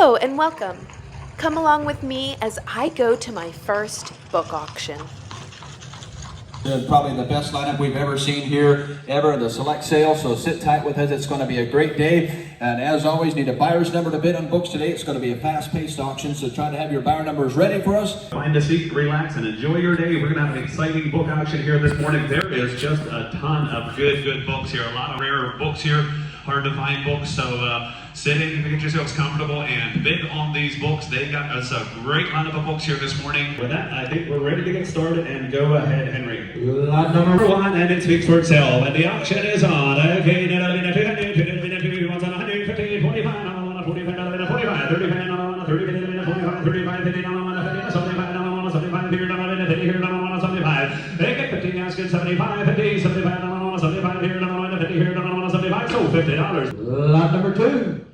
Hello and welcome. Come along with me as I go to my first book auction. Probably the best lineup we've ever seen here, ever in the select sale, so sit tight with us. It's going to be a great day. And as always, need a buyer's number to bid on books today. It's going to be a fast-paced auction, so try to have your buyer numbers ready for us. Find a seat, relax, and enjoy your day. We're going to have an exciting book auction here this morning. There is just a ton of good books here. A lot of rare books here, hard to find books, so sit in, get yourselves comfortable, and bid on these books. They got us a great lineup of books here this morning. With that, I think we're ready to get started, and go ahead, Henry. Lot number one, and it speaks for itself, and the auction is on. Okay, $50. Lot number two.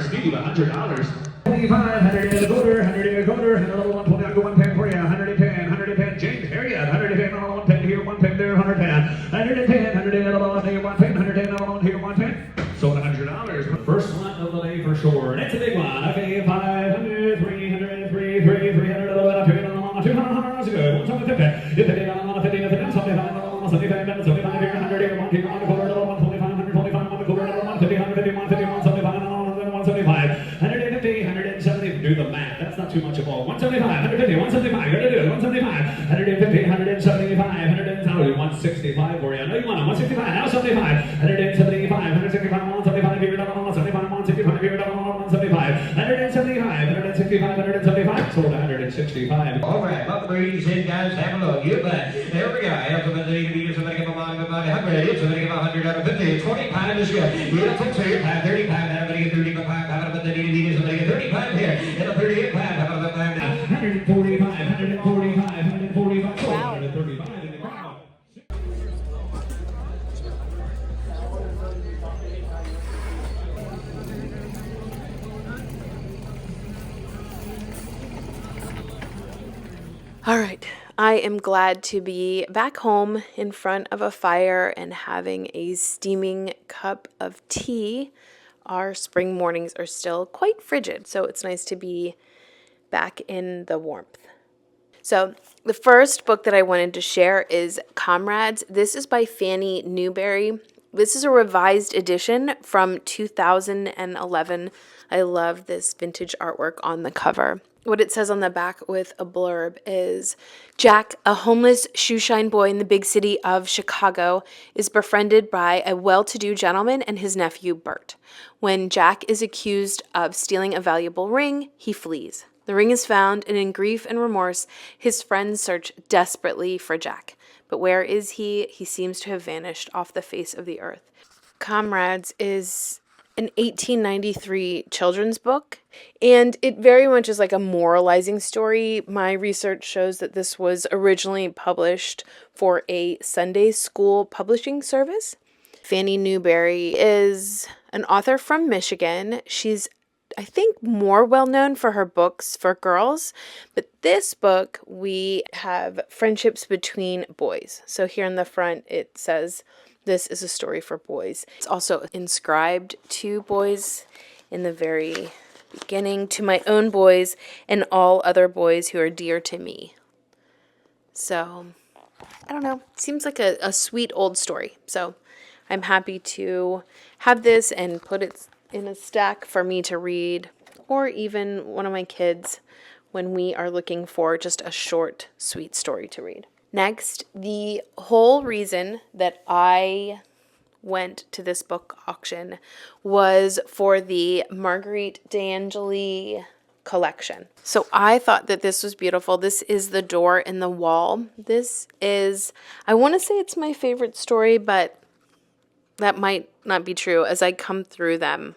Steve, $100. 25, 100 and a quarter, 100 and a quarter, and another 120. I'll go 110 for you. 110, 110. James Harriet, 110, another 110 here, 110 there, 110. 110, 100 and another 110, 110, another one here, 110. Sold $100. First one of the day for sure. And it's a big one. Okay, 500, 300, 300, 300, 200, that's good. 150. 50, 50, 75, 75, 75, 100 here, 1 here, 1 quarter, 125, 125, 1 quarter, 150, 150, 150, 175, 150, 170, do the math, that's not too much of all. 175, 150, 175, you're gonna do it, 175, 150, 175, 165 for you. I know you want it, 165, now 75, 175, 165, 175, here, 175, 165, here, 175, 175, 165, 175, sold 165. All right, up ladies and guys, have a look. You bet. There we go. Somebody give a mind, 100, somebody give 100 out of 50, 25 is good. You don't say 35, everybody get 35, have a 30, somebody get 35 here, and a 38, have a 145, 145, 145, 135 in the crowd. All right, I am glad to be back home in front of a fire and having a steaming cup of tea. Our spring mornings are still quite frigid, so it's nice to be back in the warmth. So the first book that I wanted to share is Comrades. This is by Fannie Newberry. This is a revised edition from 2011. I love this vintage artwork on the cover. What it says on the back with a blurb is, Jack, a homeless shoeshine boy in the big city of Chicago, is befriended by a well-to-do gentleman and his nephew, Bert. When Jack is accused of stealing a valuable ring, he flees. The ring is found, and in grief and remorse, his friends search desperately for Jack. But where is he? He seems to have vanished off the face of the earth. Comrades is an 1893 children's book, and it very much is like a moralizing story. My research shows that this was originally published for a Sunday school publishing service. Fannie Newberry is an author from Michigan. She's, I think, more well known for her books for girls, but this book, we have friendships between boys. So here in the front, it says, this is a story for boys. It's also inscribed to boys in the very beginning, to my own boys and all other boys who are dear to me. So, I don't know. Seems like a sweet old story. So, I'm happy to have this and put it in a stack for me to read, or even one of my kids when we are looking for just a short, sweet story to read. Next, the whole reason that I went to this book auction was for the Marguerite Angeli collection. So I thought that this was beautiful. This is The Door in the Wall. This is, I want to say it's my favorite story, but that might not be true. As I come through them,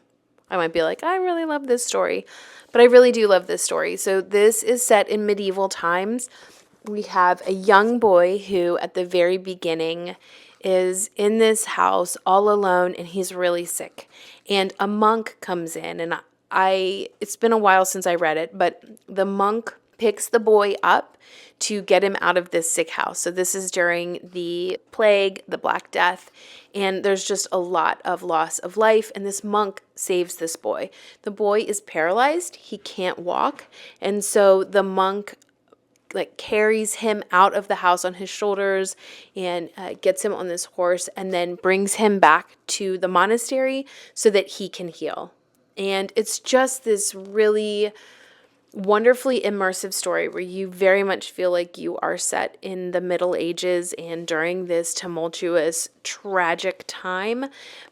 I might be like, I really love this story, but I really do love this story. So this is set in medieval times. We have a young boy who at the very beginning is in this house all alone, and he's really sick. And a monk comes in, and it's been a while since I read it, but the monk picks the boy up to get him out of this sick house. So this is during the plague, the Black Death, and there's just a lot of loss of life, and this monk saves this boy. The boy is paralyzed, he can't walk, and so the monk carries him out of the house on his shoulders and gets him on this horse and then brings him back to the monastery so that he can heal. And it's just this really wonderfully immersive story where you very much feel like you are set in the Middle Ages and during this tumultuous, tragic time.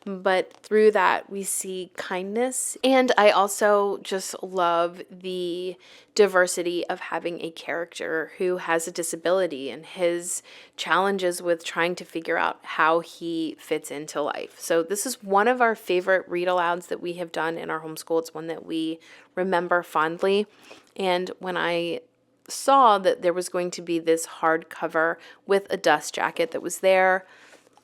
But through that, we see kindness. And I also just love the diversity of having a character who has a disability and his challenges with trying to figure out how he fits into life. So this is one of our favorite read alouds that we have done in our homeschool. It's one that we remember fondly. And when I saw that there was going to be this hardcover with a dust jacket that was there,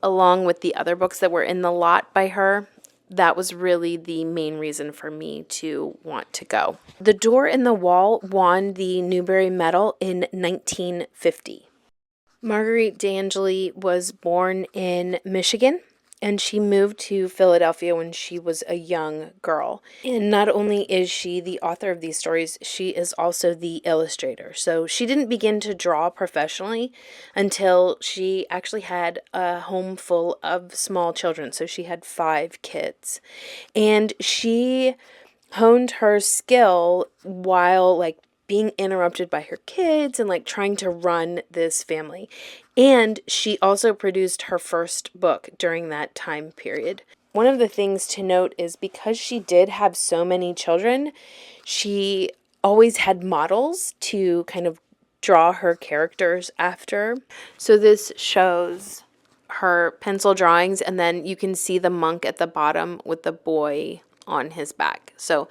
along with the other books that were in the lot by her, that was really the main reason for me to want to go. The Door in the Wall won the Newbery Medal in 1950. Marguerite d'Angeli was born in Michigan, and she moved to Philadelphia when she was a young girl. And not only is she the author of these stories, she is also the illustrator. So she didn't begin to draw professionally until she actually had a home full of small children. So she had 5 kids. And she honed her skill while being interrupted by her kids and trying to run this family. And she also produced her first book during that time period. One of the things to note is because she did have so many children, she always had models to kind of draw her characters after. So this shows her pencil drawings, and then you can see the monk at the bottom with the boy on his back. So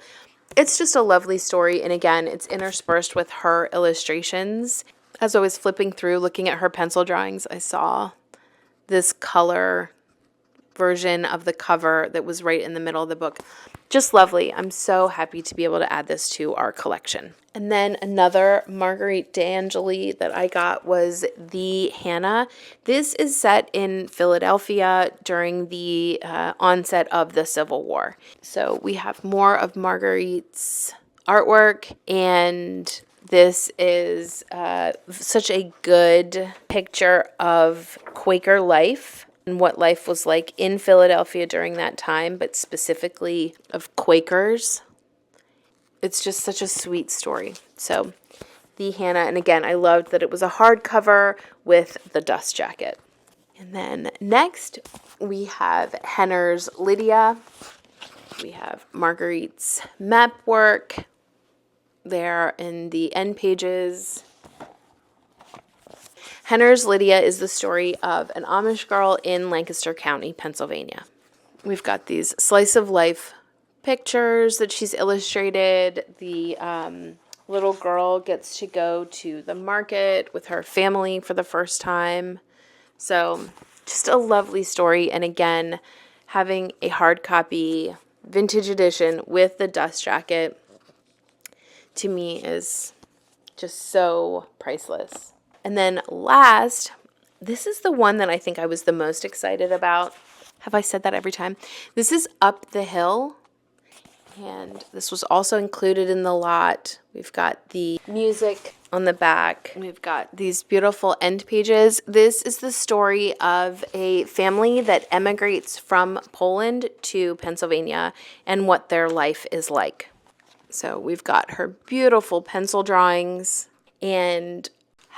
it's just a lovely story, and again, it's interspersed with her illustrations. As I was flipping through, looking at her pencil drawings, I saw this color version of the cover that was right in the middle of the book. Just lovely. I'm so happy to be able to add this to our collection. And then another Marguerite d'Angeli that I got was the Hannah. This is set in Philadelphia during the onset of the Civil War. So we have more of Marguerite's artwork, and this is such a good picture of Quaker life and what life was like in Philadelphia during that time, but specifically of Quakers. It's just such a sweet story. So the Hannah, and again, I loved that it was a hardcover with the dust jacket. And then next we have Henner's Lydia. We have Marguerite's map work there in the end pages. Henner's Lydia is the story of an Amish girl in Lancaster County, Pennsylvania. We've got these slice of life pictures that she's illustrated. The little girl gets to go to the market with her family for the first time. So just a lovely story. And again, having a hard copy vintage edition with the dust jacket to me is just so priceless. And then last, this is the one that I think I was the most excited about. Have I said that every time? This is Up the Hill, and this was also included in the lot. We've got the music on the back, and we've got these beautiful end pages. This is the story of a family that emigrates from Poland to Pennsylvania and what their life is like. So we've got her beautiful pencil drawings and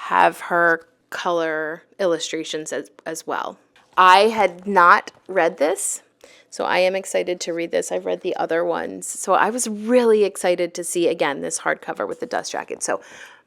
have her color illustrations as well. I had not read this, so I am excited to read this. I've read the other ones, so I was really excited to see, again, this hardcover with the dust jacket. So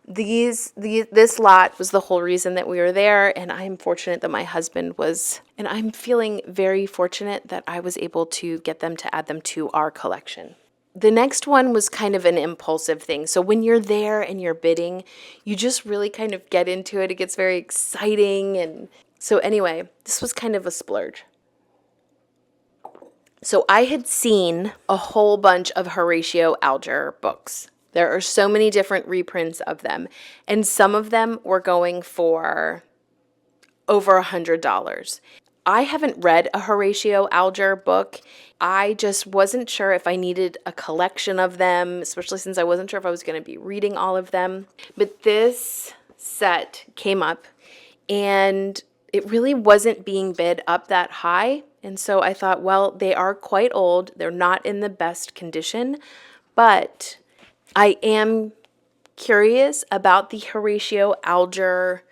this lot was the whole reason that we were there, and I am fortunate that my husband was, and I'm feeling very fortunate that I was able to get them to add them to our collection. The next one was kind of an impulsive thing. So when you're there and you're bidding, you just really kind of get into it. It gets very exciting. And so anyway, this was kind of a splurge. So I had seen a whole bunch of Horatio Alger books. There are so many different reprints of them, and some of them were going for over $100. I haven't read a Horatio Alger book. I just wasn't sure if I needed a collection of them, especially since I wasn't sure if I was going to be reading all of them. But this set came up, and it really wasn't being bid up that high. And so I thought, well, they are quite old. They're not in the best condition, but I am curious about the Horatio Alger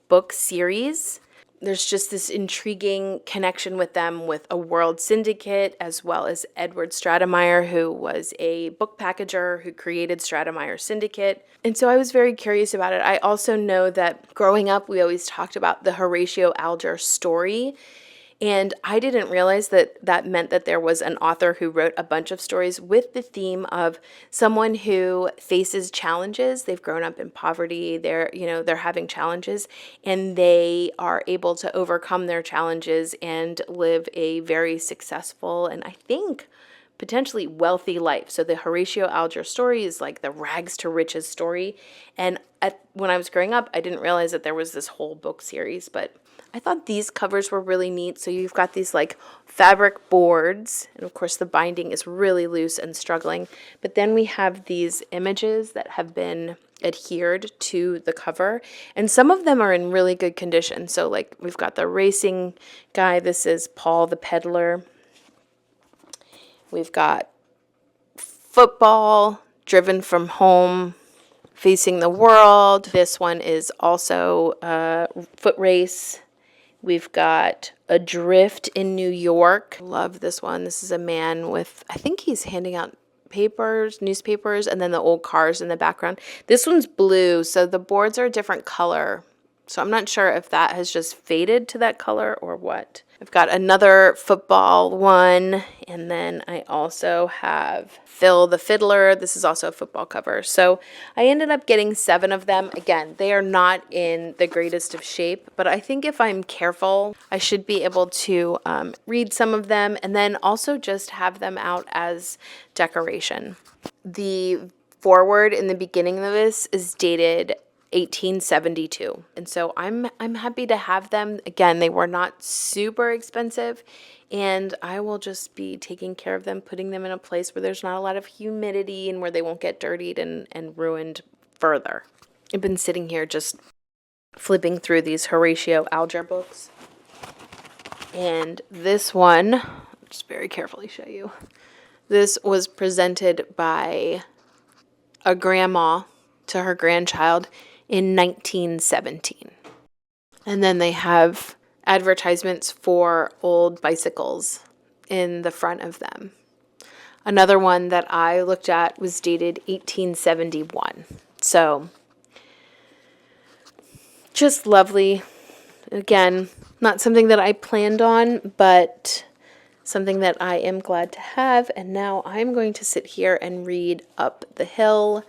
book series. There's just this intriguing connection with them with a world syndicate, as well as Edward Stratemeyer, who was a book packager who created Stratemeyer Syndicate. And so I was very curious about it. I also know that growing up, we always talked about the Horatio Alger story. And I didn't realize that that meant that there was an author who wrote a bunch of stories with the theme of someone who faces challenges. They've grown up in poverty. They're having challenges, and they are able to overcome their challenges and live a very successful and, I think, potentially wealthy life. So the Horatio Alger story is like the rags to riches story. And when I was growing up, I didn't realize that there was this whole book series, but I thought these covers were really neat. So you've got these like fabric boards, and of course the binding is really loose and struggling. But then we have these images that have been adhered to the cover, and some of them are in really good condition. So like we've got the racing guy. This is Paul the Peddler. We've got football, driven from home, facing the world. This one is also a foot race. We've got Adrift in New York. Love this one. This is a man with, I think he's handing out newspapers, and then the old cars in the background. This one's blue, so the boards are a different color. So I'm not sure if that has just faded to that color or what. I've got another football one, and then I also have Phil the Fiddler. This is also a football cover. So I ended up getting 7 of them. Again, they are not in the greatest of shape, but I think if I'm careful, I should be able to read some of them and then also just have them out as decoration. The foreword in the beginning of this is dated 1872. And so I'm happy to have them. Again, they were not super expensive, and I will just be taking care of them, putting them in a place where there's not a lot of humidity and where they won't get dirtied and ruined further. I've been sitting here just flipping through these Horatio Alger books. And this one, I'll just very carefully show you. This was presented by a grandma to her grandchild in 1917. And then they have advertisements for old bicycles in the front of them. Another one that I looked at was dated 1871. So just lovely. Again, not something that I planned on, but something that I am glad to have. And now I'm going to sit here and read Up the Hill,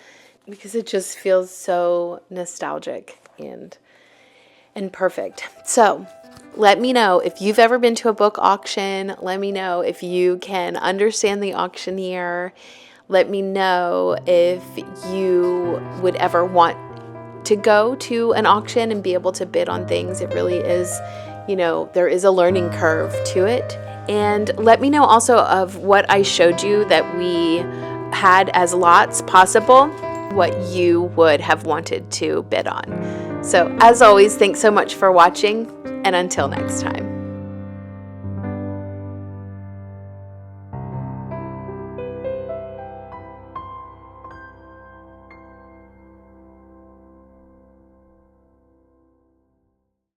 because it just feels so nostalgic and perfect. So let me know if you've ever been to a book auction. Let me know if you can understand the auctioneer. Let me know if you would ever want to go to an auction and be able to bid on things. It really is, there is a learning curve to it. And let me know also of what I showed you that we had as lots possible, what you would have wanted to bid on. So as always, thanks so much for watching, and until next time.